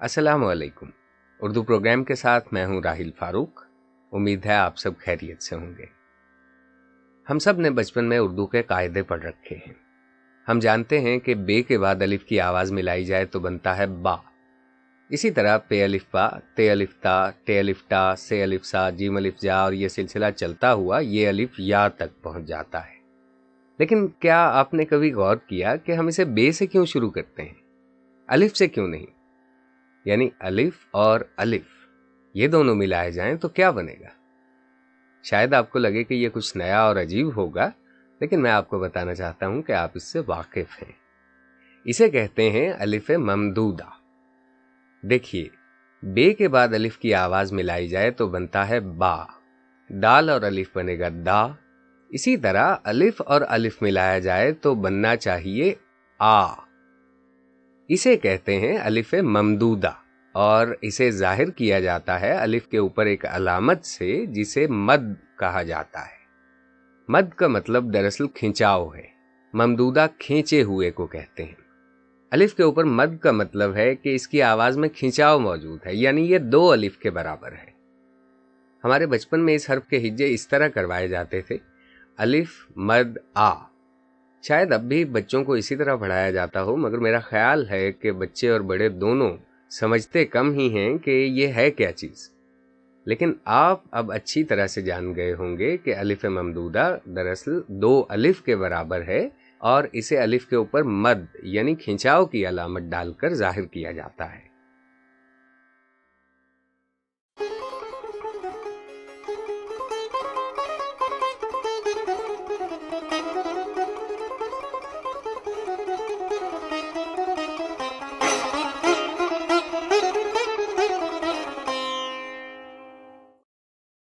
अस्सलाम वालेकुम। उर्दू प्रोग्राम के साथ मैं हूं राहिल फारूक। उम्मीद है आप सब खैरियत से होंगे। हम सब ने बचपन में उर्दू के कायदे पढ़ रखे हैं। हम जानते हैं कि बे के बाद अलिफ की आवाज़ मिलाई जाए तो बनता है बा। इसी तरह पे अलिफ बा, ते अलिफ ता, टे अलिफ टा, से अलिफ सा, जीम अलिफ जा और ये सिलसिला चलता हुआ ये अलिफ या तक पहुंच जाता है। लेकिन क्या आपने कभी गौर किया कि हम इसे बे से क्यों शुरू करते हैं, अलिफ से क्यों नहीं? यानी अलिफ और अलिफ ये दोनों मिलाए जाएं तो क्या बनेगा? शायद आपको लगे कि ये कुछ नया और अजीब होगा, लेकिन मैं आपको बताना चाहता हूं कि आप इससे वाकिफ हैं। इसे कहते हैं अलिफ ममदूदा। देखिए, बे के बाद अलिफ की आवाज मिलाई जाए तो बनता है बा। दाल और अलिफ बनेगा दा। इसी तरह अलिफ और अलिफ मिलाया जाए तो बनना चाहिए आ। इसे कहते हैं अलिफ ममदूदा और इसे जाहिर किया जाता है अलिफ के ऊपर एक अलामत से जिसे मद कहा जाता है। मद का मतलब दरअसल खिंचाव है। ममदूदा खींचे हुए को कहते हैं। अलिफ के ऊपर मद का मतलब है कि इसकी आवाज में खिंचाव मौजूद है, यानी ये दो अलिफ के बराबर है। हमारे बचपन में इस हर्फ के हिज्जे इस तरह करवाए जाते थे, अलिफ मद आ। शायद अब भी बच्चों को इसी तरह पढ़ाया जाता हो, मगर मेरा ख्याल है कि बच्चे और बड़े दोनों समझते कम ही हैं कि ये है क्या चीज़। लेकिन आप अब अच्छी तरह से जान गए होंगे कि अलिफ ममदूदा दरअसल दो अलिफ के बराबर है और इसे अलिफ के ऊपर मद यानी खिंचाव की अलामत डालकर जाहिर किया जाता है।